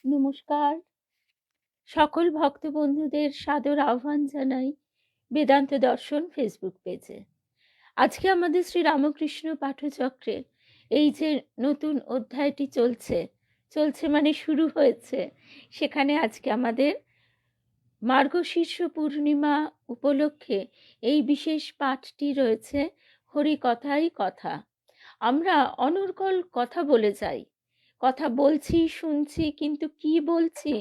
নমস্কার। সকল ভক্ত বন্ধুদের সাদর আহ্বান জানাই বেদান্ত দর্শন ফেসবুক পেজে। আজকে আমাদের শ্রী রামকৃষ্ণ পাঠচক্রে এই যে নতুন অধ্যায়টি চলছে মানে শুরু হয়েছে, সেখানে আজকে আমাদের মার্গশীর্ষ পূর্ণিমা উপলক্ষে এই বিশেষ পাঠটি রয়েছে, হরি কথাই কথা। আমরা অনর্গল কথা বলে যাই, কথা বলছি শুনছি, কিন্তু কি বলছি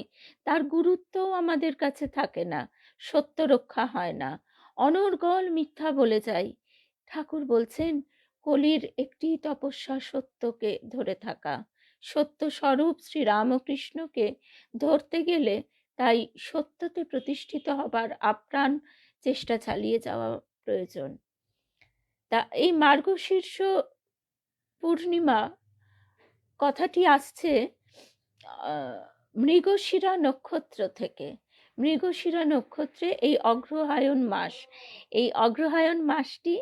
তার গুরুত্বও আমাদের কাছে থাকে না, সত্য রক্ষা হয় না, অনর্গল মিথ্যা বলে যাই। ঠাকুর বলছেন কলির একটি তপস্যা সত্যকে ধরে থাকা, সত্য স্বরূপ শ্রী রামকৃষ্ণকে ধরতে গেলে তাই সত্যতে প্রতিষ্ঠিত হবার আপ্রাণ চেষ্টা চালিয়ে যাওয়া প্রয়োজন। তা এই মার্গশীর্ষ পূর্ণিমা কথাটি আসছে মৃগশিরা নক্ষত্র থেকে। মৃগশিরা নক্ষত্রে এই অগ্রহায়ণ মাস, এই অগ্রহায়ণ মাসটি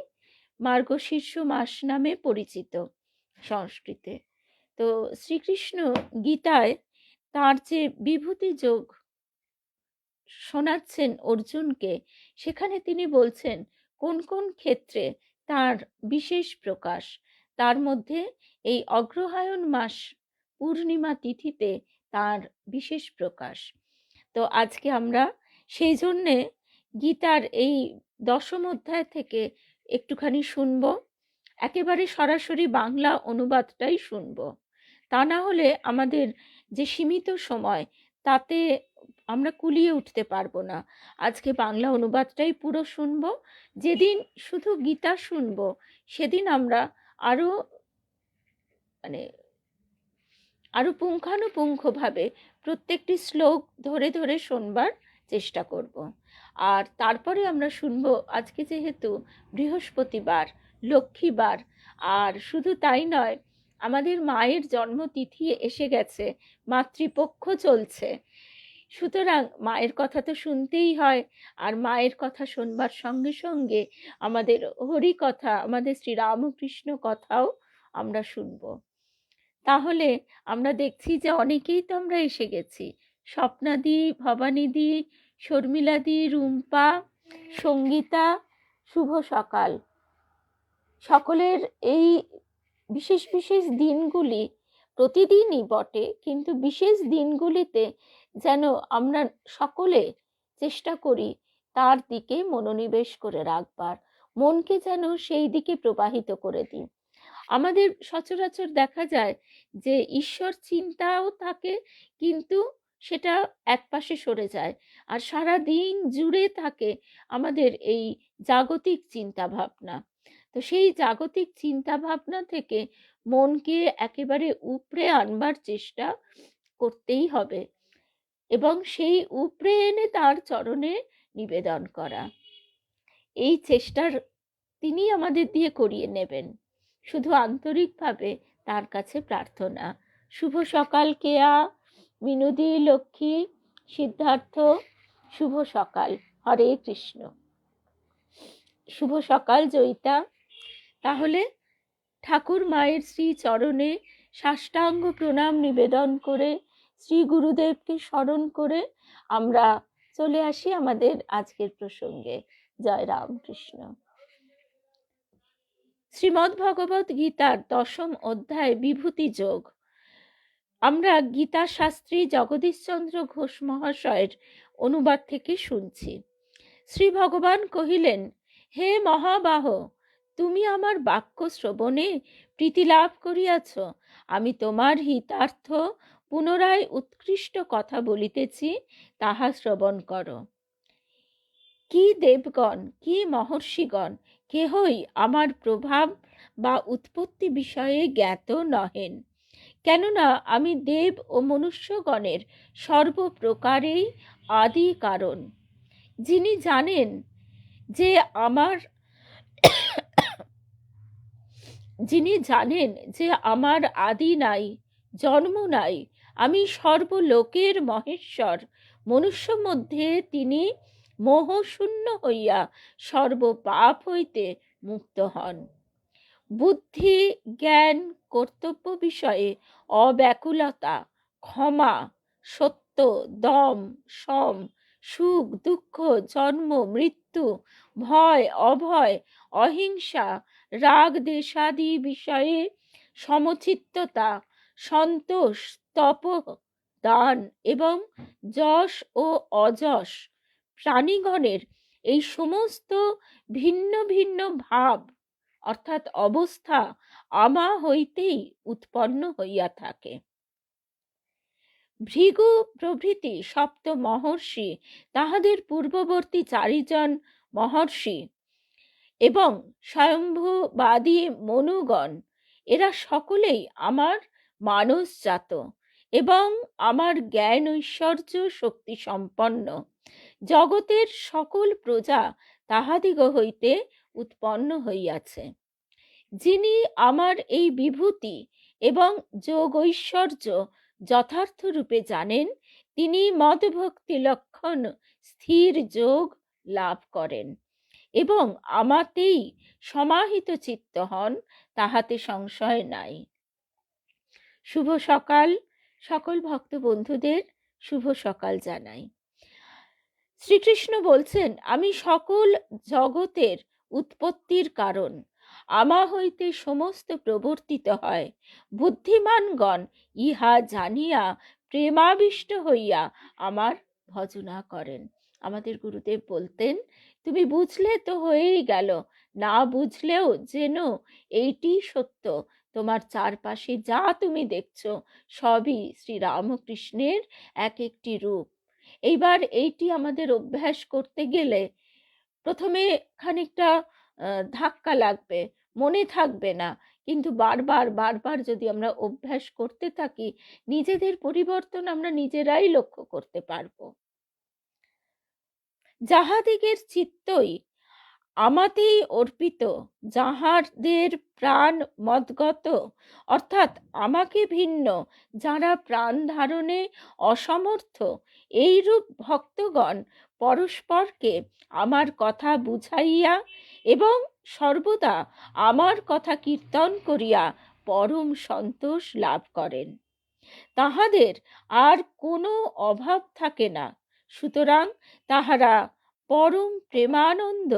মার্গশীর্ষ মাস নামে পরিচিত সংস্কৃতে। তো শ্রীকৃষ্ণ গীতায় তার যে বিভূতি যোগ শোনাচ্ছেন অর্জুনকে, সেখানে তিনি বলছেন কোন কোন ক্ষেত্রে তার বিশেষ প্রকাশ। তার মধ্যে এই অগ্রহায়ণ মাস পূর্ণিমা তিথিতে তার বিশেষ প্রকাশ। তো আজকে আমরা সেই জন্যে গীতার এই দশম অধ্যায় থেকে একটুখানি শুনব, একেবারে সরাসরি বাংলা অনুবাদটাই শুনব। তা না হলে আমাদের যে সীমিত সময়, তাতে আমরা কুলিয়ে উঠতে পারবো না। আজকে বাংলা অনুবাদটাই পুরো শুনব। যেদিন শুধু গীতা শুনব, সেদিন আমরা আরো আরো পুঙ্খানুপুঙ্খভাবে প্রত্যেকটি শ্লোক ধরে ধরে শুনবার চেষ্টা করব। আর তারপরে আমরা শুনবো, আজকে যেহেতু বৃহস্পতিবার, লক্ষ্মীবার, আর শুধু তাই নয়, আমাদের মায়ের জন্মতিথি এসে গেছে, মাতৃপক্ষ চলছে। সুতরাং মায়ের কথা তো শুনতেই হয়, আর মায়ের কথা শুনবার সঙ্গে সঙ্গে আমাদের হরি কথা, আমাদের শ্রী রামকৃষ্ণ কথাও আমরা শুনবো। তাহলে আমরা দেখছি যে অনেকেই তো আমরা এসে গেছি, স্বপ্নাদি, ভবানীদি, শর্মিলাদি, রুম্পা, সঙ্গীতা, শুভ সকাল। সকলের এই বিশেষ বিশেষ দিনগুলি প্রতিদিনই বটে, কিন্তু বিশেষ দিনগুলিতে যেন আমরা সকলে চেষ্টা করি তার দিকে মনোনিবেশ করে রাখবার, মনকে যেন সেই দিকে প্রবাহিত করে দিই। আমাদের সচরাচর দেখা যায় যে ঈশ্বর চিন্তাও থাকে, কিন্তু সেটা একপাশে সরে যায়, আর সারা দিন জুড়ে থাকে আমাদের এই জাগতিক চিন্তা ভাবনা। তো সেই জাগতিক চিন্তা ভাবনা থেকে মনকে একেবারে উপড়ে আনবার চেষ্টা করতেই হবে, এবং সেই উপড়ে এনে তার চরণে নিবেদন করা, এই চেষ্টার তিনি আমাদের দিয়ে করিয়ে নেবেন। শুধু আন্তরিকভাবে তার কাছে প্রার্থনা। শুভ সকাল কেয়া, মিনুদি, লক্ষ্মী, সিদ্ধার্থ, শুভ সকাল। হরে কৃষ্ণ। শুভ সকাল জয়িতা। তাহলে ঠাকুর মায়ের শ্রী চরণে সাষ্টাঙ্গ প্রণাম নিবেদন করে, শ্রী গুরুদেবকে স্মরণ করে আমরা চলে আসি আমাদের আজকের প্রসঙ্গে। জয় রামকৃষ্ণ। শ্রীমদ্ ভগবত গীতার দশম অধ্যায় বিভূতি যোগ। আমরা গীতা শাস্ত্রী জগদীশচন্দ্র ঘোষ মহাশয়ের অনুবাদ থেকে শুনছি। শ্রী ভগবান কহিলেন, হে মহাবাহ, তুমি আমার বাক্য শ্রবণে প্রীতি লাভ করিয়াছ। আমি তোমার হিতার্থ পুনরায় উৎকৃষ্ট কথা বলিতেছি, তাহা শ্রবণ করো। কি দেবগণ, কি মহর্ষিগণ কেহই আমার প্রভাব বা উৎপত্তি বিষয়ে জ্ঞাত নহেন, কেননা আমি দেব ও মনুষ্যগণের সর্বপ্রকারেই আদি কারণ। যিনি জানেন যে আমার আদি নাই, জন্ম নাই, আমি সর্বলোকের মহেশ্বর, মনুষ্য মধ্যে তিনি মোহশূন্য হইয়া সর্বপাপ হইতে মুক্ত হন। বুদ্ধি, জ্ঞান, কর্তব্য বিষয়ে অব্যাকুলতা, ক্ষমা, সত্য, দম, সম, সুখ, দুঃখ, জন্ম, মৃত্যু, ভয়, অভয়, অহিংসা, রাগ, দ্বেষাদি বিষয়ে সমচিত্ততা, সন্তোষ, তপ, দান এবং যশ ও অযশ প্রাণীগণের এই সমস্ত ভিন্ন ভিন্ন ভাব অর্থাৎ অবস্থা আমা হইতেই উৎপন্ন হইয়া থাকে। ভৃগু প্রভৃতি সপ্ত মহর্ষি, তাহাদের পূর্ববর্তী 4 জন মহর্ষি এবং স্বয়ম্ভুবাদী মনুগণ, এরা সকলেই আমার মানসজাত এবং আমার জ্ঞান ঐশ্বর্য শক্তি সম্পন্ন। জগতের সকল প্রজা তাহাদিগ হইতে উৎপন্ন হইয়াছে। যিনি আমার এই বিভূতি এবং যোগ ঐশ্বর্য যথার্থ রূপে জানেন, তিনি মদভক্তি লক্ষণ স্থির যোগ লাভ করেন এবং আমাতেই সমাহিত চিত্ত হন, তাহাতে সংশয় নাই। শুভ সকাল। সকল ভক্ত বন্ধুদের শুভ সকাল জানাই। শ্রীকৃষ্ণ বলছেন, আমি সকল জগতের উৎপত্তির কারণ, আমা হইতে সমস্ত প্রবর্তিত হয়। বুদ্ধিমানগণ ইহা জানিয়া প্রেমাবিষ্ট হইয়া আমার ভজনা করেন। আমাদের গুরুদেব বলতেন, তুমি বুঝলে তো হয়েই গেল, না বুঝলেও যেন এইটি সত্য, তোমার চারপাশে যা তুমি দেখছো সবই শ্রীরামকৃষ্ণের এক একটি রূপ। এইবার এইটি আমাদের অভ্যাস করতে গেলে প্রথমে খানিকটা ধাক্কা লাগবে, মনে থাকবে না, কিন্তু বারবার বারবার যদি আমরা অভ্যাস করতে থাকি, নিজেদের পরিবর্তন আমরা নিজেরাই লক্ষ্য করতে পারবো। যাহাদিগের চিত্তই আমাতেই অর্পিত, যাহাদের প্রাণ মদগত, অর্থাৎ আমাকে ভিন্ন যারা প্রাণ ধারণে অসমর্থ, এইরূপ ভক্তগণ পরস্পরকে আমার কথা বুঝাইয়া এবং সর্বদা আমার কথা কীর্তন করিয়া পরম সন্তোষ লাভ করেন। তাহাদের আর কোনো অভাব থাকে না, সুতরাং তাহারা পরম প্রেমানন্দ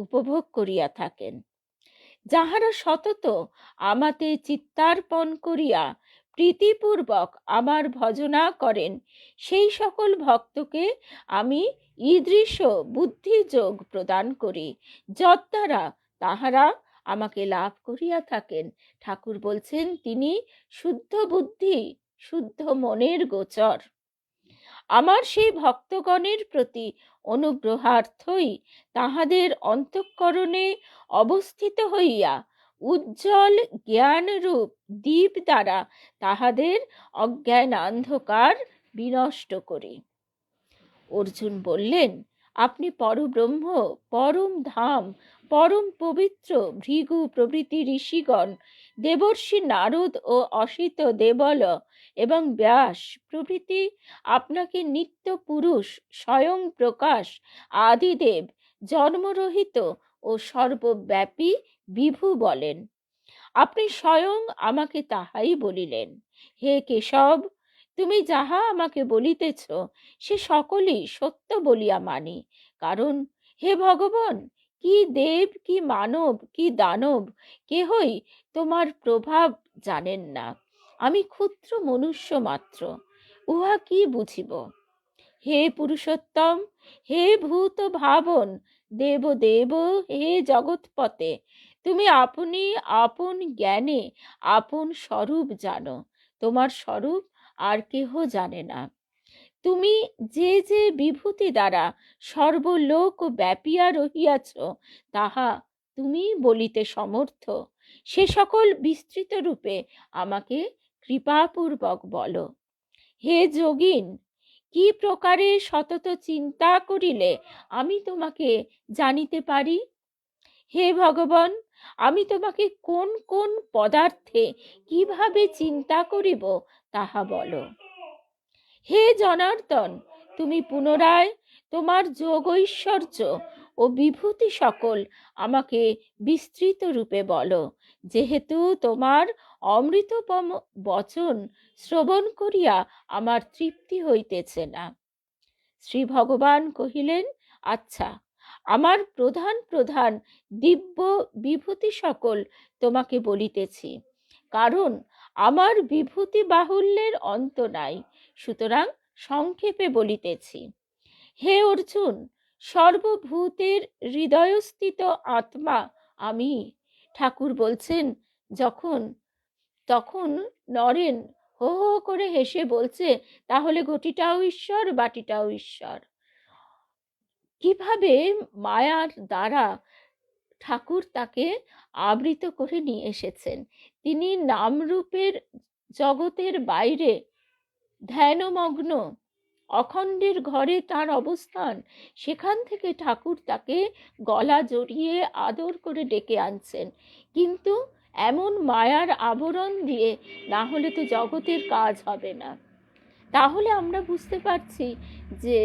উপভোগ করিয়া থাকেন। যাহারা সতত আমাতে চিত্তার্পণ করিয়া প্রীতিপূর্বক আমার ভজনা করেন, সেই সকল ভক্তকে আমি ঈদৃশ বুদ্ধিযোগ প্রদান করি, যদ্বারা তাহারা আমাকে লাভ করিয়া থাকেন। ঠাকুর বলছেন, তিনি শুদ্ধ বুদ্ধি শুদ্ধ মনের গোচর। আমার সেই ভক্তগণের প্রতি অনুগ্রহার্থই তাহাদের অন্তঃকরণে অবস্থিত হইয়া উজ্জ্বল জ্ঞানরূপ দীপ দ্বারা তাহাদের অজ্ঞান অন্ধকার বিনষ্ট করি। অর্জুন বললেন, আপনি পরব্রহ্ম, পরম ধাম, পরম পবিত্র। ভৃগু প্রভৃতি ঋষিগণ, দেবর্ষি নারদ ও অসিত দেবল এবং ব্যাস প্রভৃতি আপনাকে নিত্য পুরুষ, স্বয়ং প্রকাশ, আদিদেব, জন্মরহিত ও সর্বব্যাপী বিভু বলেন। আপনি স্বয়ং আমাকে তাহাই বলিলেন। হে কেশব, তুমি যাহা আমাকে বলিতেছ সে সকলই সত্য বলিয়া মানি। কারণ হে ভগবান, কি দেব, কি মানব, কি দানব, কেহই তোমার প্রভাব জানেন না। আমি ক্ষুদ্র মনুষ্য মাত্র, উহা কি বুঝিব? হে পুরুষোত্তম, হে ভূত ভাবন, দেব দেব, হে জগৎপতে, তুমি আপনি আপন জ্ঞানে আপন স্বরূপ জানো। তোমার স্বরূপ আর কেহ জানে না। তুমি যে যে বিভূতি দ্বারা সর্বলোক ব্যাপিয়া রহিয়াছ, তাহা তুমি বলিতে সমর্থ। সে সকল বিস্তৃত রূপে আমাকে কৃপাপূর্বক বলো। হে যোগিন, কি প্রকারে সতত চিন্তা করিলে আমি তোমাকে জানিতে পারি? হে ভগবান, আমি তোমাকে কোন কোন পদার্থে কিভাবে চিন্তা করিব তাহা বলো। হে জনার্দন, তুমি পুনরায় তোমার যোগ ঐশ্বর্য ও বিভূতি সকল আমাকে বিস্তৃত রূপে বলো, যেহেতু তোমার অমৃতপম বচন শ্রবণ করিয়া আমার তৃপ্তি হইতেছে না। শ্রী ভগবান কহিলেন, আচ্ছা, আমার প্রধান প্রধান দিব্য বিভূতি সকল তোমাকে বলিতেছি, কারণ আমার বিভূতি বাহুল্যের অন্ত নাই, সুতরাং সংক্ষেপে বলিতেছি। হে অর্জুন, সর্বভূতের হৃদয়স্থিত আত্মা আমি। ঠাকুর বলছেন, তখন নরেন হো হো করে হেসে বলছে, তাহলে ঘটিটাও ঈশ্বর, বাটিটাও ঈশ্বর। কিভাবে মায়ার দ্বারা ঠাকুর তাকে আবৃত করে নিয়ে এসেছেন। তিনি নামরূপের জগতের বাইরে ধ্যানমগ্ন, অখণ্ডের ঘরে তার অবস্থান, সেখান থেকে ঠাকুর তাকে গলা জড়িয়ে আদর করে ডেকে আনছেন। কিন্তু এমন মায়ার আবরণ দিয়ে না হলে তো জগতের কাজ হবে না। তাহলে আমরা বুঝতে পারছি যে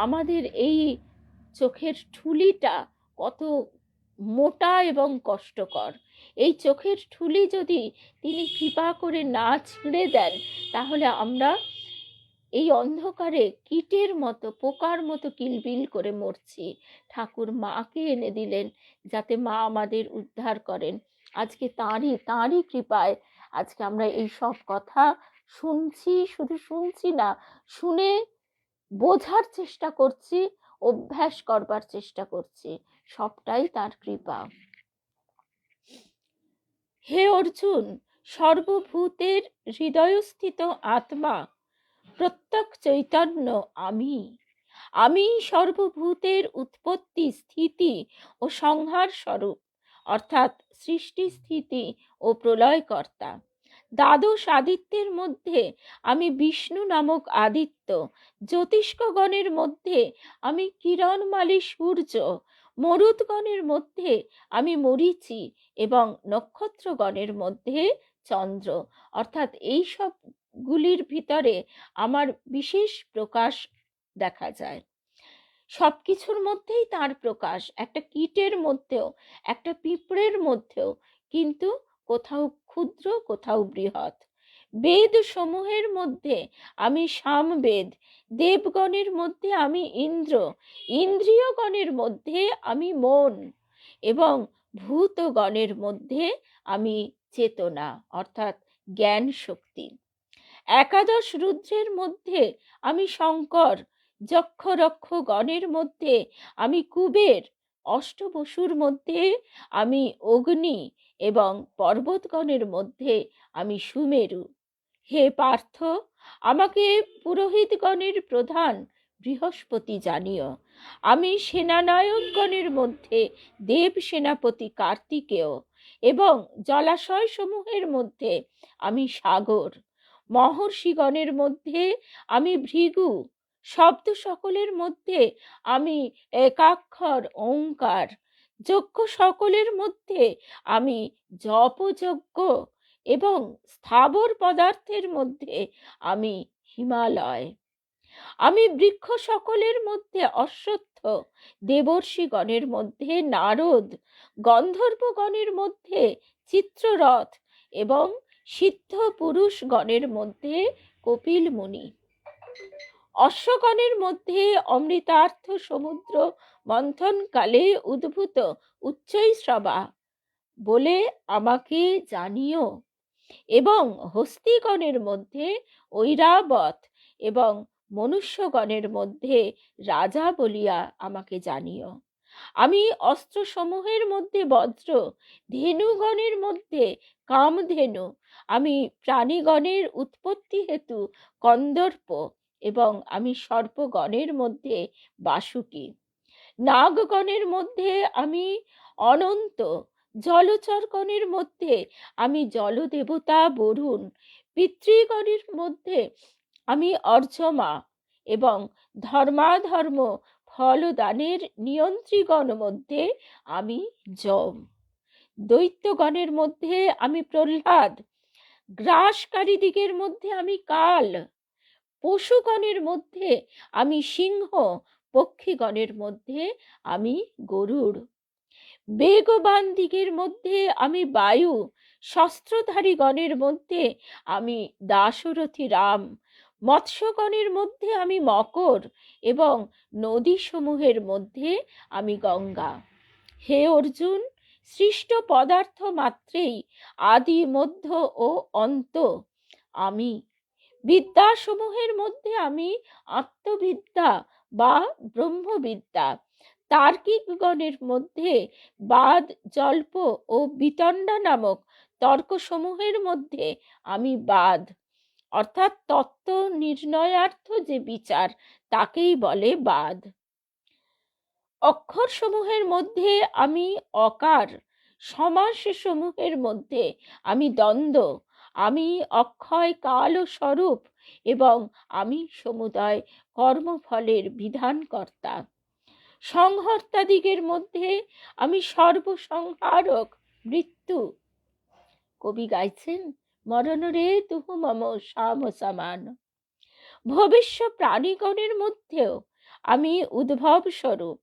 আমাদের এই চোখের ঠুলিটা কত মোটা এবং কষ্টকর। এই চোখের ঠুলি যদি তিনি কৃপা করে না ছিঁড়ে দেন, তাহলে আমরা এই অন্ধকারে কীটের মতো, পোকার মতো কিলবিল করে মরছি। ঠাকুর মাকে এনে দিলেন যাতে মা আমাদের উদ্ধার করেন। আজকে তাঁরই কৃপায় আজকে আমরা এই সব কথা শুনছি, শুধু শুনছি না, শুনে বোঝার চেষ্টা করছি, অভ্যাস করবার চেষ্টা করছি। সবটাই তার কৃপা। হে অর্জুন, সর্বভূতের হৃদয়স্থিত আত্মা প্রত্যক্ষ চৈতন্য আমি সর্বভূতের উৎপত্তি, স্থিতি ও সংহার স্বরূপ, অর্থাৎ সৃষ্টি, স্থিতি ও প্রলয়কর্তা। দ্বাদশ আদিত্যের মধ্যে আমি বিষ্ণু নামক আদিত্য, জ্যোতিষ্কগণের মধ্যে আমি কিরণমালী সূর্য, মরুৎগণের মধ্যে আমি মরীচি এবং নক্ষত্রগণের মধ্যে চন্দ্র। অর্থাৎ এই সবগুলির ভিতরে আমার বিশেষ প্রকাশ দেখা যায়। সব কিছুর মধ্যেই তার প্রকাশ, একটা কীটের মধ্যেও, একটা পিঁপড়ের মধ্যেও, কিন্তু কোথাও ক্ষুদ্র, কোথাও বৃহৎ। বেদ সমূহের মধ্যে আমি সামবেদ, দেবগণের মধ্যে আমি ইন্দ্র, ইন্দ্রিয়গণের মধ্যে আমি মন এবং ভূতগণের মধ্যে আমি চেতনা, অর্থাৎ জ্ঞান শক্তি। একাদশ রুদ্রের মধ্যে আমি শঙ্কর, যক্ষ রক্ষ গণের মধ্যে আমি কুবের, অষ্টবসুর মধ্যে আমি অগ্নি এবং পর্বতগণের মধ্যে আমি সুমেরু। হে পার্থ, আমাকে পুরোহিতগণের প্রধান বৃহস্পতি জানিও। আমি সেনানায়কগণের মধ্যে দেব সেনাপতি কার্তিকেয় এবং জলাশয় সমূহের মধ্যে আমি সাগর, মহর্ষিগণের মধ্যে আমি ভৃগু, শব্দ সকলের মধ্যে আমি একাক্ষর ওঙ্কার, যজ্ঞ সকলের মধ্যে আমি জপযজ্ঞ এবং স্থাবর পদার্থের মধ্যে আমি হিমালয়। আমি বৃক্ষ সকলের মধ্যে অশ্বত্থ, দেবর্ষিগণের মধ্যে নারদ, গন্ধর্বগণের মধ্যে চিত্ররথ এবং সিদ্ধ পুরুষগণের মধ্যে কপিল মুনি। অশ্বগণের মধ্যে অমৃতার্থ সমুদ্র মন্থনকালে উদ্ভূত উচ্চৈঃস্রবা বলে আমাকে জানিও এবং হস্তিগণের মধ্যে ঐরাবত এবং মনুষ্যগণের মধ্যে রাজা বলিয়া আমাকে জানিও। আমি অস্ত্রসমূহের মধ্যে বজ্র, ধেনুগণের মধ্যে কামধেনু, আমি প্রাণীগণের উৎপত্তি হেতু কন্দর্প এবং আমি সর্পগণের মধ্যে বাসুকী, নাগগণের মধ্যে আমি অনন্ত, জলচরগণের মধ্যে আমি জলদেবতা বরুণ, পিতৃগণের মধ্যে আমি অর্জমা এবং ধর্মাধর্ম ফলদানের নিয়ন্ত্রীগণ মধ্যে আমি যম, দৈত্যগণের মধ্যে আমি প্রহ্লাদ, গ্রাসকারী দিগের মধ্যে আমি কাল, পশুগণের মধ্যে আমি সিংহ, পক্ষীগণের মধ্যে আমি গরুড়, বেগবান দিগের মধ্যে আমি বায়ু, শস্ত্রধারীগণের মধ্যে আমি দাশরথী রাম, মৎস্যগণের মধ্যে আমি মকর এবং নদীসমূহের মধ্যে আমি গঙ্গা। হে অর্জুন, সৃষ্ট পদার্থ মাত্রেই আদি, মধ্য ও অন্ত আমি। বিদ্যাসমূহের মধ্যে আমি আত্মবিদ্যা বা ব্রহ্মবিদ্যা। তার্কিকগণের মধ্যে বাদ, জল্প ও বিতণ্ডা নামক তর্কসমূহের মধ্যে আমি বাদ, অর্থাৎ তত্ত্ব নির্ণয়ার্থ যে বিচার তাকেই বলে বাদ। অক্ষরসমূহের মধ্যে আমি অকার, সমাসসমূহের মধ্যে আমি দ্বন্দ্ব, আমি অক্ষয় কাল ও স্বরূপ এবং আমি সমুদয় কর্মফলের বিধানকর্তা। সংহর্তাদিগের মধ্যে আমি সর্বসংহারক মৃত্যু। কবি গাইছেন, মরণ রে তুহু মম শ্যাম সমান। ভবিষ্য প্রাণীগণের মধ্যেও আমি উদ্ভব স্বরূপ।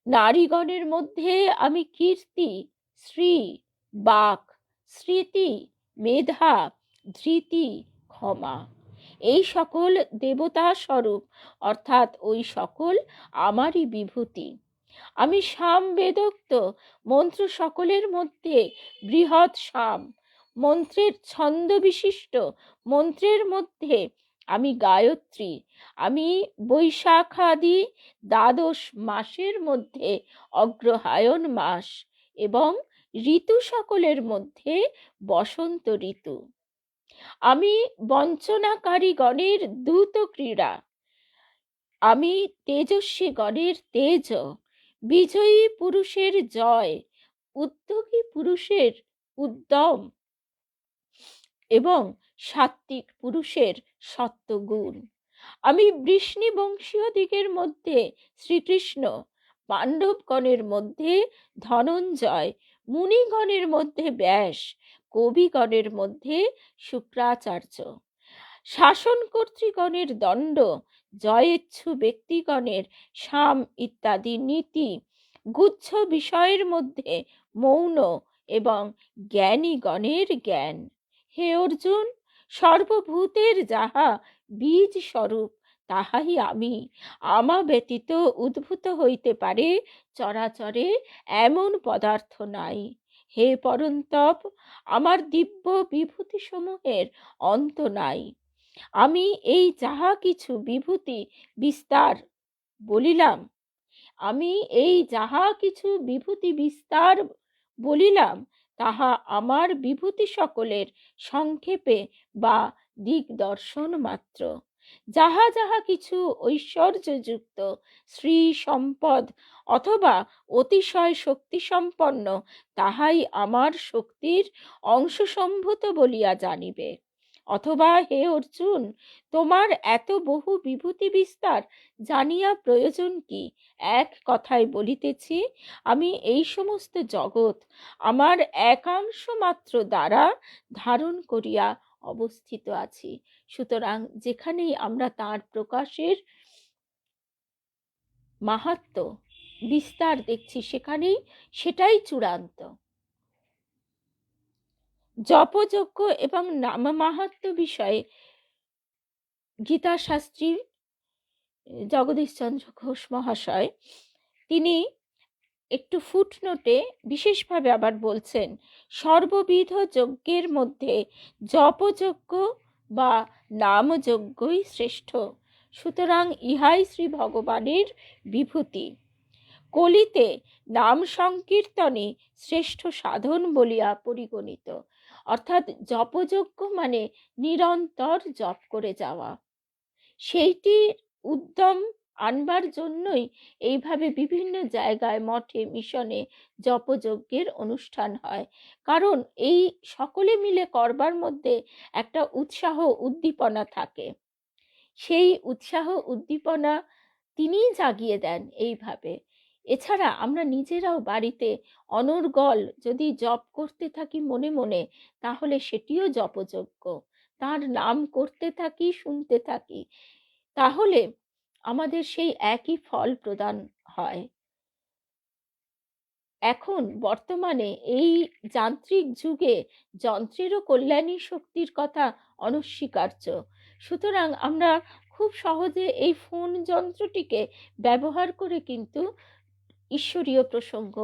নারীগণের মধ্যে আমি কীর্তি, শ্রী, বাক, স্মৃতি, মেধা, ধৃতি, ক্ষমা। এই সকল দেবতা স্বরূপ, অর্থাৎ ওই সকল আমারই বিভূতি। আমি সাম বেদোক্ত মন্ত্র সকলের মধ্যে বৃহৎ সাম, মন্ত্রের ছন্দ বিশিষ্ট মন্ত্রের মধ্যে আমি গায়ত্রী। আমি বৈশাখাদি দ্বাদশ মাসের মধ্যে অগ্রহায়ণ মাস এবং ঋতু সকলের মধ্যে বসন্ত ঋতু। আমি বঞ্চনাকারী গণের দ্যুত ক্রীড়া। আমি তেজস্বী গণের তেজ, বিজয়ী পুরুষের জয়, উদ্যোগী পুরুষের উদ্যম এবং সাত্ত্বিক পুরুষের সত্ত্বগুণ। আমি বৃষ্ণিবংশীয় দিগের মধ্যে শ্রীকৃষ্ণ, পাণ্ডবগণের মধ্যে ধনঞ্জয়, মুনিগণের মধ্যে ব্যাস, কবিগণের মধ্যে শুক্রাচার্য। শাসনকর্তৃগণের দণ্ড, জয়েচ্ছু ব্যক্তিগণের সাম ইত্যাদি নীতি, গুচ্ছ বিষয়ের মধ্যে মৌন এবং জ্ঞানীগণের জ্ঞান। হে অর্জুন, সর্বভূতের যাহা বীজ স্বরূপ তাহাই আমি। আমা ব্যতীত উদ্ভূত হইতে পারে চরাচরে এমন পদার্থ নাই। হে পরন্তপ, আমার দিব্য বিভূতি সমূহের অন্ত নাই। আমি এই যাহা কিছু বিভূতি বিস্তার বলিলাম, আমি এই যাহা কিছু বিভূতি বিস্তার বলিলাম, তাহা আমার বিভূতি সকলের সংক্ষেপে বা দিগদর্শন মাত্র। যাহা যাহা কিছু ঐশ্বর্যযুক্ত, শ্রী সম্পদ অথবা অতিশয় শক্তি সম্পন্ন, তাহাই আমার শক্তির অংশসম্ভূত বলিয়া জানিবে। অথবা হে অর্জুন, তোমার এত বহু বিভূতি বিস্তার জানিয়া প্রয়োজন কি? এক কথায় বলিতেছি, আমি এই সমস্ত জগৎ আমার একাংশ মাত্র দ্বারা ধারণ করিয়া অবস্থিত আছি। সুতরাং যেখানেই আমরা তার প্রকাশের মাহাত্ম্য বিস্তার দেখছি, সেখানেই সেটাই চূড়ান্ত। জপযজ্ঞ এবং নাম মাহাত্ম্য বিষয়ে গীতাশাস্ত্রী জগদীশচন্দ্র ঘোষ মহাশয় তিনি একটু ফুটনোটে বিশেষভাবে আবার বলছেন, সর্ববিধ যজ্ঞের মধ্যে জপযজ্ঞ বা নামযজ্ঞই শ্রেষ্ঠ। সুতরাং ইহাই শ্রী ভগবানের বিভূতি। কলিতে নাম সংকীর্তনই শ্রেষ্ঠ সাধন বলিয়া পরিগণিত। অর্থাৎ জপযজ্ঞ মানে নিরন্তর জপ করে যাওয়া। সেইটির উদ্যম আনবার জন্যই এইভাবে বিভিন্ন জায়গায় মঠে মিশনে জপযজ্ঞের অনুষ্ঠান হয়। কারণ এই সকলে মিলে করবার মধ্যে একটা উৎসাহ উদ্দীপনা থাকে। সেই উৎসাহ উদ্দীপনা তিনিই জাগিয়ে দেন এইভাবে। এছাড়া আমরা নিজেরাও বাড়িতে অনর্গল যদি জপ করতে থাকি মনে মনে, তাহলে সেটিও জপযজ্ঞ। তার নাম করতে থাকি, শুনতে থাকি, তাহলে আমাদের সেই একই ফল প্রদান হয়। এখন বর্তমানে এই যান্ত্রিক যুগে যন্ত্রেরও কল্যাণী শক্তির কথা অনস্বীকার্য। সুতরাং আমরা খুব সহজে এই ফোন যন্ত্রটিকে ব্যবহার করে কিন্তু ঈশ্বরীয় প্রসঙ্গ,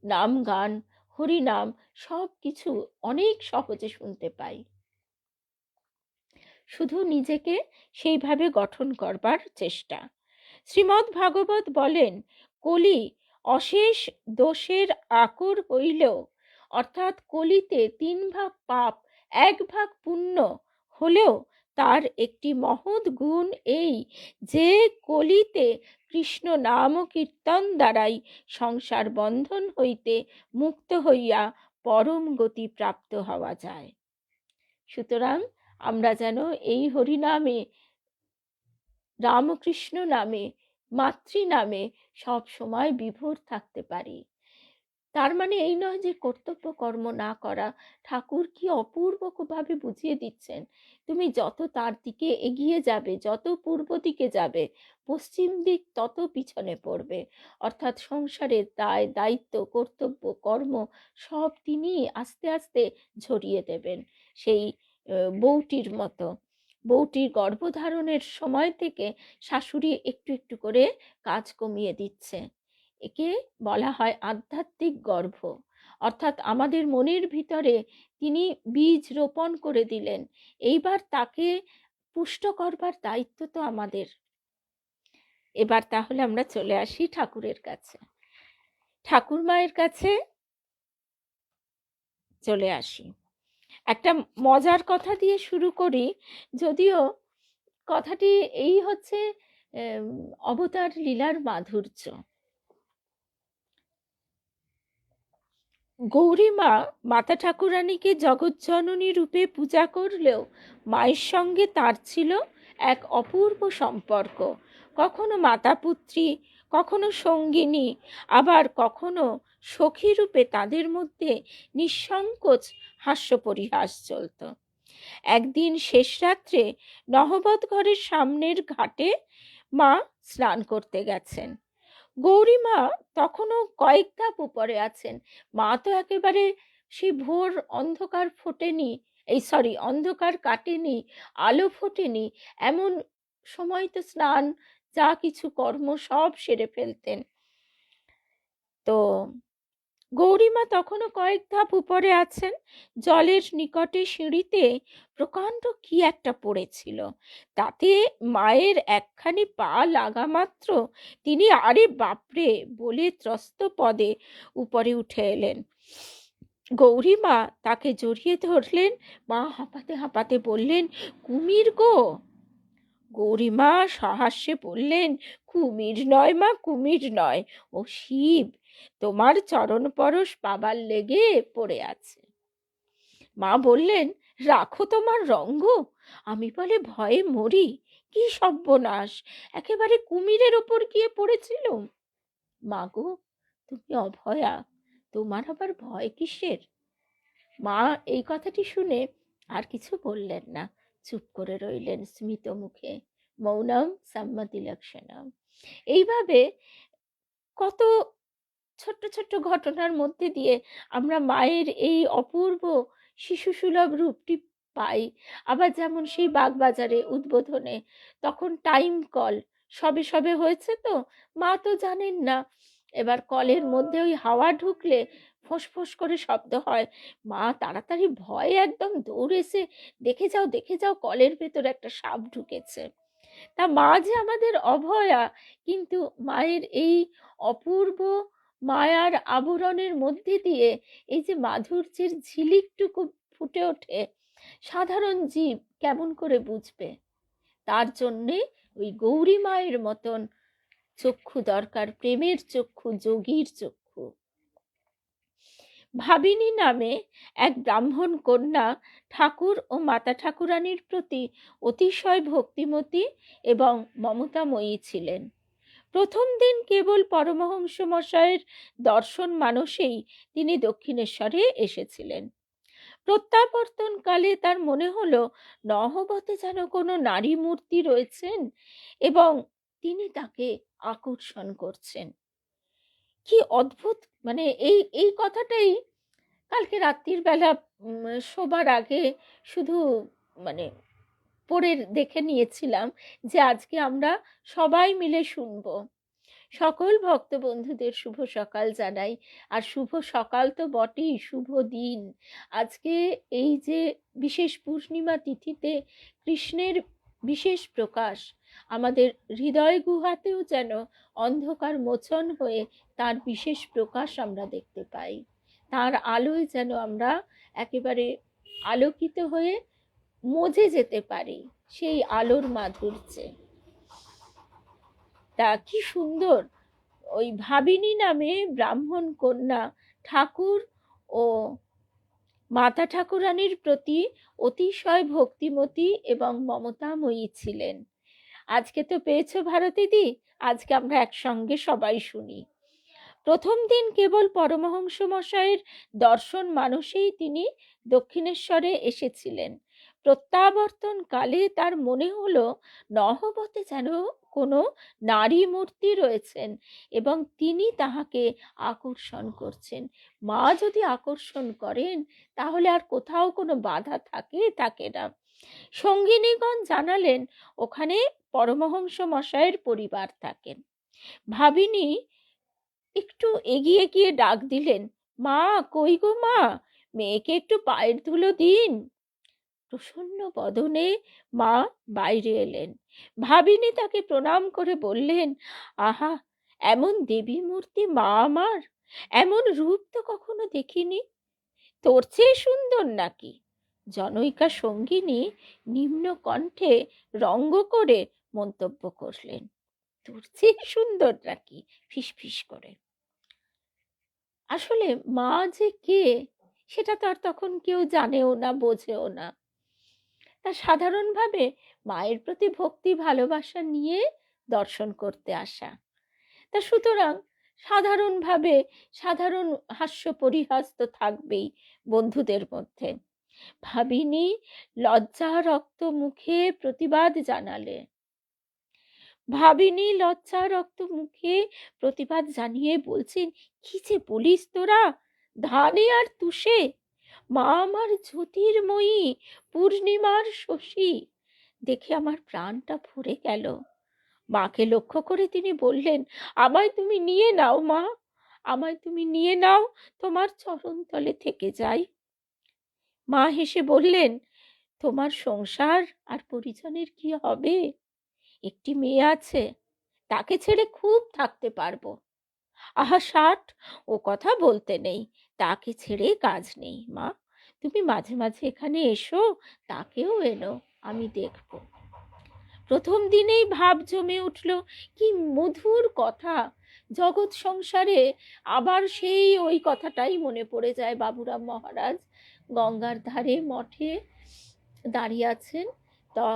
নাম গান, হরিনাম সব কিছু অনেক সহজে শুনতে পাই। শুধু নিজেকে সেইভাবে গঠন করবার চেষ্টা। শ্রীমদ্ ভাগবত বলেন, কলি অশেষ দোষের আকর হইলেও, অর্থাৎ কলিতে 3 ভাগ পাপ 1 ভাগ পুণ্য হলেও তার একটি মহৎ গুণ এই যে কলিতে কৃষ্ণ নাম কীর্তন দ্বারাই সংসার বন্ধন হইতে মুক্ত হইয়া পরম গতি প্রাপ্ত হওয়া যায়। সুতরাং আমরা যেন এই হরিনামে, রামকৃষ্ণ নামে, মাতৃ নামে সব সময় বিভোর থাকতে পারি। তার মানে এই নয় যে কর্তব্য কর্ম না করা। ঠাকুর কি অপূর্বভাবে বুঝিয়ে দিচ্ছেন, তুমি যত তার দিকে এগিয়ে যাবে, যত পূর্ব দিকে যাবে, পশ্চিম দিক তত পিছনে পড়বে। অর্থাৎ সংসারের দায় দায়িত্ব কর্তব্য কর্ম সব তিনি আস্তে আস্তে ঝরিয়ে দেবেন। সেই বউটির মতো, বউটির গর্ভধারণের সময় থেকে শাশুড়ি একটু একটু করে কাজ কমিয়ে দিচ্ছে। একে বলা হয় আধ্যাত্মিক গর্ভ। অর্থাৎ আমাদের মনের ভিতরে তিনি বীজ রোপণ করে দিলেন, এইবার তাকে পুষ্ট করবার দায়িত্ব তো আমাদের। এবার তাহলে আমরা চলে আসি ঠাকুরের কাছে, ঠাকুর মায়ের কাছে চলে আসি। একটা মজার কথা দিয়ে শুরু করি, যদিও কথাটি এই হচ্ছে অবতার লীলার মাধুর্য। গৌরী মা মাতা ঠাকুরানীকে জগজ্জননী রূপে পূজা করলেও মায়ের সঙ্গে তার ছিল এক অপূর্ব সম্পর্ক। কখনো মাতা পুত্রী, কখনো সঙ্গিনী, আবার কখনো সখী রূপে তাদের মধ্যে নিঃসংকোচ হাস্য পরিহাস চলত। একদিন শেষ রাত্রে নহবত ঘরের সামনের ঘাটে মা স্নান করতে গেছেন। গৌরী মা তখনও কয়েক ধাপ উপরে আছেন। মা তো একেবারে সেই ভোর অন্ধকার ফোটেনি, অন্ধকার কাটেনি, আলো ফোটেনি, এমন সময় তো স্নান যা কিছু কর্ম সব সেরে ফেলতেন। তো গৌরীমা তখনও কয়েক ধাপ উপরে আছেন। জলের নিকটে সিঁড়িতে প্রকাণ্ড কি একটা পড়েছিল, তাতে মায়ের একখানি পা লাগা মাত্র তিনি আরে বাপরে বলে ত্রস্ত পদে উপরে উঠে এলেন। গৌরীমা তাকে জড়িয়ে ধরলেন। মা হাঁপাতে হাঁপাতে বললেন, কুমির গো। গৌরীমা সহাস্যে বললেন, কুমির নয় মা, কুমির নয়, ও শিব, তোমার চরণ পরশ পাবার লেগে পড়ে আছে। মা বললেন, রাখো তোমার রঙ্গ, আমি বলে ভয়ে মরি, কি সর্বনাশ, একেবারে কুমিরের ওপর গিয়ে পড়েছিল। মা গো, তুমি অভয়া, তোমার আবার ভয় কিসের? মা এই কথাটি শুনে আর কিছু বললেন না, চুপ করে রইলেন স্মিত মুখে। মৌনম সম্মতি লক্ষণম। এইভাবে কত ছোট্ট ছোট্ট ঘটনার মধ্যে দিয়ে আমরা মায়ের এই অপূর্ব শিশুসুলভ রূপটি পাই। আবার যেমন সেই বাগবাজারে উদ্বোধনে তখন টাইম কল সবে সবে হয়েছে, তো মা তো জানেন না, এবার কলের মধ্যে ওই হাওয়া ঢুকলে ফোঁস করে শব্দ হয়। মা তাড়াতাড়ি ভয়ে একদম দৌড়ে এসে, দেখে যাও দেখে যাও, কলের ভেতর একটা সাপ ঢুকেছে। তা মা যে আমাদের অভয়া, কিন্তু মায়ের এই অপূর্ব মায়ার আবরণের মধ্যে দিয়ে এই যে মাধুর্যের ঝিলিকটুকু ফুটে ওঠে, সাধারণ জীব কেমন করে বুঝবে? তার জন্যে ওই গৌরী মায়ের মতন চক্ষু দরকার, প্রেমের চক্ষু, যোগীর চক্ষু। ভাবিনী নামে এক ব্রাহ্মণ কন্যা ঠাকুর ও মাতা ঠাকুরানীর প্রতি অতিশয় ভক্তিমতী এবং মমতাময়ী ছিলেন। প্রথম দিন কেবল পরমহংস মশায়ের দর্শন মানসেই তিনি দক্ষিণেশ্বরে এসেছিলেন। প্রত্যাবর্তনকালে তার মনে হলো নহবতে যেন কোনো নারী মূর্তি রয়েছেন এবং তিনি তাকে আকর্ষণ করছেন। কি অদ্ভুত, মানে এই এই কথাটাই কালকে রাত্রির বেলা শোবার আগে শুধু মানে পড়ে দেখে নিয়েছিলাম যে আজকে আমরা সবাই মিলে শুনবো। সকল ভক্ত বন্ধুদের শুভ সকাল জানাই। আর শুভ সকাল তো বটেই, শুভ দিন। আজকে এই যে বিশেষ পূর্ণিমা তিথিতে কৃষ্ণের বিশেষ প্রকাশ, আমাদের হৃদয় গুহাতেও যেন অন্ধকার মোচন হয়ে তার বিশেষ প্রকাশ আমরা দেখতে পাই। তার আলোয় যেন আমরা একেবারে আলোকিত হয়ে মজে যেতে পারি সেই আলোর মাধুর্যে। তা কি সুন্দর ওই ভাবিনী নামে ব্রাহ্মণ কন্যা ঠাকুর ও মাতা ঠাকুরানীর প্রতি অতিশয় ভক্তিমতী এবং মমতাময়ী ছিলেন। আজকে তো পেয়েছো ভারতীদি, আজকে আমরা একসঙ্গে সবাই শুনি। প্রথম দিন কেবল পরমহংস মশাইয়ের দর্শন মানসেই তিনি দক্ষিণেশ্বরে এসেছিলেন। প্রত্যাবর্তন কালে তার মনে হলো নহবতে যেন কোনো নারী মূর্তি রয়েছেন এবং তিনি তাহাকে আকর্ষণ করছেন। মা যদি আকর্ষণ করেন তাহলে আর কোথাও কোনো বাধা থাকে না। সঙ্গিনীগণ জানালেন ওখানে পরমহংস মশাইয়ের পরিবার থাকেন। ভাবিনী একটু এগিয়ে গিয়ে ডাক দিলেন, মা কই গো মা, মেয়েকে একটু পায়ের ধুলো দিন। প্রসন্ন বদনে মা বাইরে এলেন। ভাবিনী তাকে প্রণাম করে বললেন, আহা, এমন দেবী মূর্তি মা আমার, এমন রূপ তো কখনো দেখিনি। তোর চেয়ে সুন্দর নাকি? জনৈকা সঙ্গিনী নিম্ন কণ্ঠে রঙ্গ করে মন্তব্য করলেন। তোর চেয়ে সুন্দর নাকি, ফিস করে। আসলে মা যে কে সেটা তো আর তখন কেউ জানেও না, বোঝেও না। তা সাধারণভাবে মায়ের প্রতি ভক্তি ভালোবাসা নিয়ে দর্শন করতে আসা। তা সুতরাং সাধারণভাবে সাধারণ হাস্য পরিহাস তো থাকবেই বন্ধুদের মধ্যে। ভাবিনী লজ্জা রক্ত মুখে প্রতিবাদ জানালে। ভাবিনী লজ্জা রক্ত মুখে প্রতিবাদ জানিয়ে বলছেন, কি যে বলিস তোরা, ধানে আর তুষে, মা আমার জ্যোতির্ময়ী, পূর্ণিমার শশী। দেখে আমার প্রাণটা ভরে গেল। মাকে লক্ষ্য করে তিনি বললেন, আমায় তুমি নিয়ে নাও মা, আমায় তুমি নিয়ে নাও, তোমার চরণতলে থেকে যাই। মা হেসে বললেন, তোমার সংসার আর পরিজনের কি হবে? একটি মেয়ে আছে, তাকে ছেড়ে খুব থাকতে পারবো। আহা 60, ও কথা বলতে নেই, তাকে ছেড়ে কাজ নেই। মা তুমি মাঝে মাঝে এখানে এসো, তাকেও এনো, আমি দেখব। প্রথম দিনেই ভাব জমে উঠল। কি মধুর কথা! জগৎ সংসারে আবার সেই ওই কথাটাই মনে পড়ে যায়। বাবুরাম মহারাজ গঙ্গার ধারে মঠে দাঁড়িয়ে আছেন, তা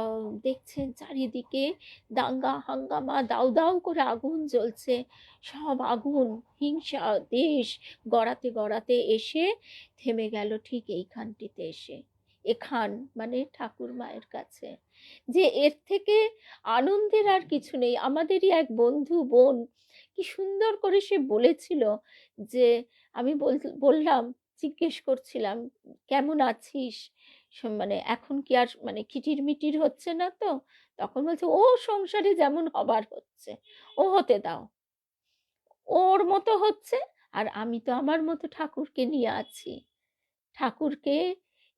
দেখছেন চারিদিকে দাঙ্গা হাঙ্গামা, দাউ দাউ করে আগুন জ্বলছে। সব আগুন হিংসা দেশ গড়াতে গড়াতে এসে থেমে গেল ঠিক এইখানটিতে এসে। এখান মানে ঠাকুর মায়ের কাছে। যে এর থেকে আনন্দের আর কিছু নেই। আমাদেরই এক বন্ধু বোন কি সুন্দর করে সে বলেছিল যে, আমি বললাম, জিজ্ঞেস করছিলাম কেমন আছিস, মানে এখন কি আর মানে কিটির মিটির হচ্ছে না তো? তখন বলছে, ও সংসারে যেমন হবার হচ্ছে, ও হতে দাও, ওর মতো হচ্ছে, আর আমি তো আমার মতো ঠাকুরকে নিয়ে আছি। ঠাকুরকে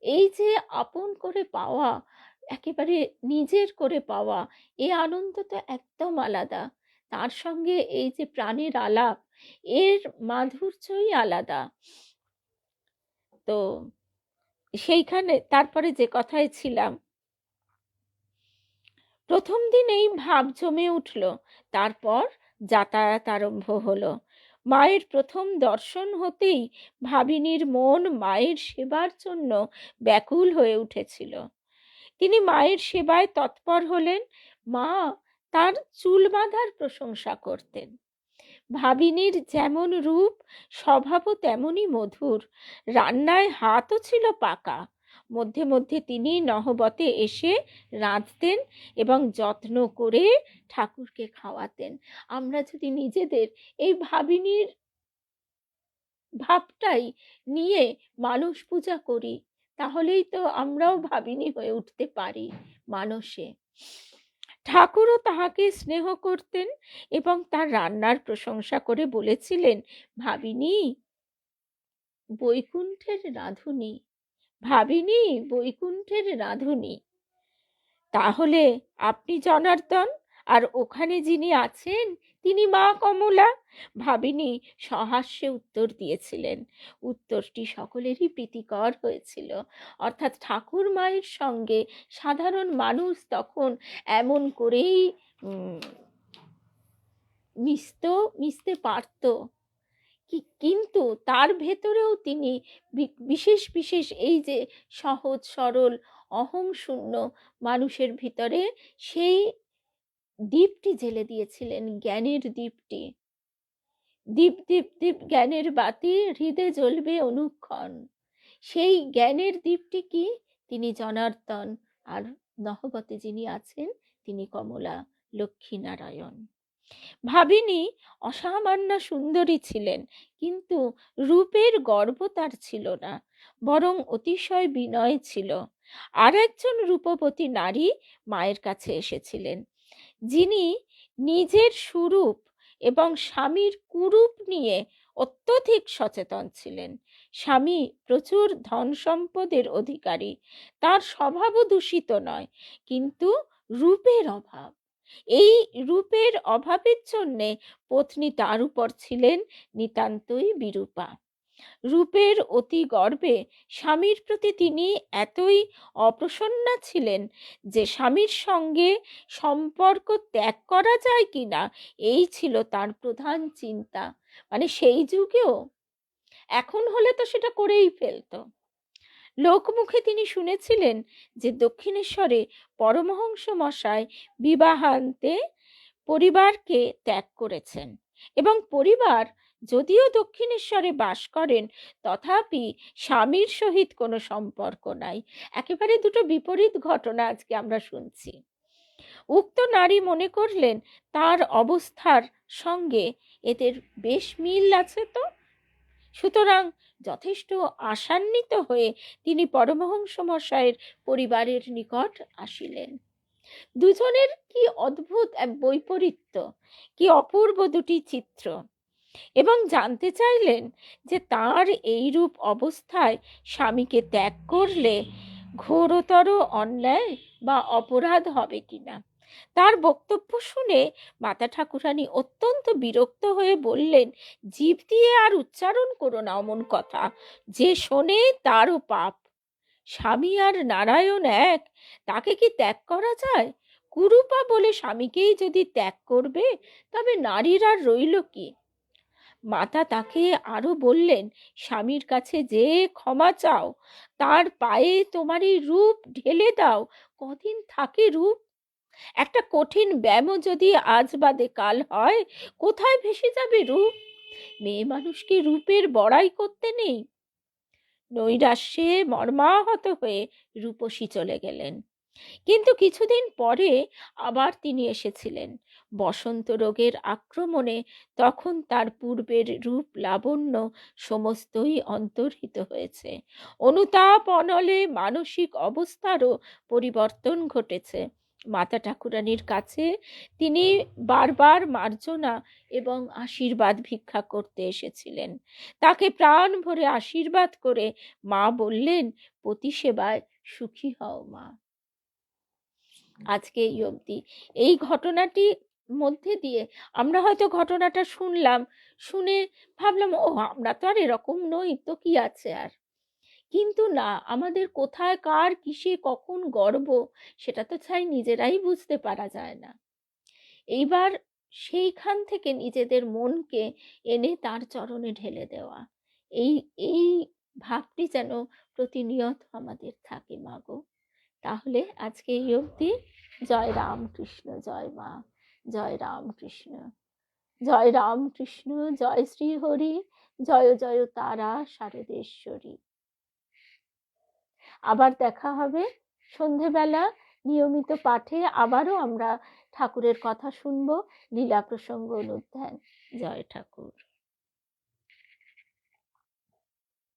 এই যে আপন করে পাওয়া, একেবারে নিজের করে পাওয়া, এই আনন্দ তো একদম আলাদা। তার সঙ্গে এই যে প্রাণের আলাপ, এর মাধুর্যই আলাদা। তো সেইখানে তারপরে যে কথায় ছিলাম, প্রথম দিনেই ভাব জমে উঠল। তারপর যাতায়াত আরম্ভ হলো। মায়ের প্রথম দর্শন হতেই ভাবিনীর মন মায়ের সেবার জন্য ব্যাকুল হয়ে উঠেছিল। তিনি মায়ের সেবায় তৎপর হলেন। মা তার চুল বাঁধার প্রশংসা করতেন। ভাবিনীর যেমন রূপ, স্বভাবও তেমনই মধুর। রান্নায় হাতও ছিল পাকা। মধ্যে মধ্যে তিনি নহবতে এসে রাঁধতেন এবং যত্ন করে ঠাকুরকে খাওয়াতেন। আমরা যদি নিজেদের এই ভাবিনীর ভাবটাই নিয়ে মানুষ পূজা করি, তাহলেই তো আমরাও ভাবিনী হয়ে উঠতে পারি মানসে। ঠাকুরও তাহাকে স্নেহ করতেন এবং তার রান্নার প্রশংসা করে বলেছিলেন, ভাবিনী বৈকুণ্ঠের রাঁধুনি, ভাবিনী বৈকুণ্ঠের রাঁধুনি। তাহলে আপনি জনার্দন, আর ওখানে যিনি আছেন তিনি মা কমলা। ভাবিনী সহাস্যে উত্তর দিয়েছিলেন। উত্তরটি সকলেরই প্রীতিকর হয়েছিল। অর্থাৎ ঠাকুর মায়ের সঙ্গে সাধারণ মানুষ তখন এমন করেই মিশতে পারত, কিন্তু তার ভেতরেও তিনি বিশেষ বিশেষ এই যে সহজ সরল অহং শূন্য মানুষের ভিতরে সেই দীপটি জ্বেলে দিয়েছিলেন, জ্ঞানের দীপটি। দীপ দীপ দীপ জ্ঞানের বাতি হৃদে জ্বলবে অনুক্ষণ। সেই জ্ঞানের দীপটি কি? তিনি জনার্দন, আর নহবতে যিনি আছেন তিনি কমলা, লক্ষ্মীনারায়ণ। ভাবিনী অসামান্য সুন্দরী ছিলেন, কিন্তু রূপের গর্ব তার ছিল না, বরং অতিশয় বিনয় ছিল। আর একজন রূপবতী নারী মায়ের কাছে এসেছিলেন, যিনি নিজের সুরূপ এবং স্বামীর কুরূপ নিয়ে অত্যধিক সচেতন ছিলেন। স্বামী প্রচুর ধন সম্পদের অধিকারী, তার স্বভাবও দূষিত নয়, কিন্তু রূপের অভাব। এই রূপের অভাবের জন্যে পত্নী তার উপর ছিলেন নিতান্তই বিরূপা। রূপের অতি গর্বে স্বামীর প্রতি তিনি এতই অপ্রসন্না ছিলেন যে স্বামীর সঙ্গে সম্পর্ক ত্যাগ করা যায় কিনা এই ছিল তার প্রধান চিন্তা। মানে সেই যুগেও, এখন হলে তো সেটা করেই ফেলতো। লোকমুখে তিনি শুনেছিলেন যে দক্ষিণেশ্বরে পরমহংস মশাই বিবাহান্তে পরিবারকে ত্যাগ করেছেন, এবং পরিবার যদিও দক্ষিণেশ্বরে বাস করেন তথাপি স্বামীর সহিত কোনো সম্পর্ক নাই। একেবারে দুটো বিপরীত ঘটনা আজকে আমরা শুনছি। উক্ত নারী মনে করলেন তার অবস্থার সঙ্গে এদের বেশ মিল আছে, তো সুতরাং যথেষ্ট আশান্বিত হয়ে তিনি পরমহংস মশাইয়ের পরিবারের নিকট আসিলেন। দুজনের কি অদ্ভুত এক বৈপরীত্য, কি অপূর্ব দুটি চিত্র, এবং জানতে চাইলেন যে তার এইরূপ অবস্থায় স্বামীকে ত্যাগ করলে ঘোরতর অন্যায় বা অপরাধ হবে কিনা। তার বক্তব্য শুনে মাতা ঠাকুরানী অত্যন্ত বিরক্ত হয়ে বললেন, জিভ দিয়ে আর উচ্চারণ করো না অমন কথা, যে শোনে তারও পাপ। স্বামী আর নারায়ণ এক, তাকে কি ত্যাগ করা যায়? কুরূপা বলে স্বামীকেই যদি ত্যাগ করবে, তবে নারীর আর রইল কি? মাতা তাকে আরো বললেন, স্বামীর কাছে যে ক্ষমা চাও, তার পায়ে তোমার এই রূপ ঢেলে দাও, কদিন থাকে রূপ? একটা কঠিন ব্যামো যদি আজ বাদে কাল হয়, কোথায় ভেসে যাবে রূপ? মেয়ে মানুষকে রূপের বড়াই করতে নেই। নৈরাশ্যে মর্মাহত হয়ে রূপসী চলে গেলেন। কিন্তু কিছুদিন পরে আবার তিনি এসেছিলেন। বসন্ত রোগের আক্রমণে তখন তার পূর্বের রূপ লাবণ্য সমস্তই অন্তর্হিত হয়েছে। অনুতাপ অনলে মানসিক অবস্থারও পরিবর্তন ঘটেছে। মাতা ঠাকুরানীর কাছে তিনি বারবার মার্জনা এবং আশীর্বাদ ভিক্ষা করতে এসেছিলেন। তাকে প্রাণ ভরে আশীর্বাদ করে মা বললেন, পতি সেবায় সুখী হও মা। আজকে এই অবধি এই ঘটনাটি মধ্যে দিয়ে আমরা হয়তো ঘটনাটা শুনলাম, শুনে ভাবলাম ও আমরা তো আর এরকম নই, তো কি আছে আর। কিন্তু না, আমাদের কোথায় কার কিসে কখন গর্ব সেটা তো চাই নিজেরাই বুঝতে পারা যায় না। এইবার সেইখান থেকে নিজেদের মনকে এনে তার চরণে ঢেলে দেওয়া, এই এই ভাবটি যেন প্রতিনিয়ত আমাদের থাকে মাগো। তাহলে আজকে এই অবধি। জয় রামকৃষ্ণ, জয় মা, জয় রামকৃষ্ণ, জয় রামকৃষ্ণ, জয় শ্রী হরি, জয় জয় তারা শারদেশ্বরী। আবার দেখা হবে সন্ধেবেলা নিয়মিত পাঠে। আবারও আমরা ঠাকুরের কথা শুনবো, লীলা প্রসঙ্গ অনুধ্যান। জয় ঠাকুর।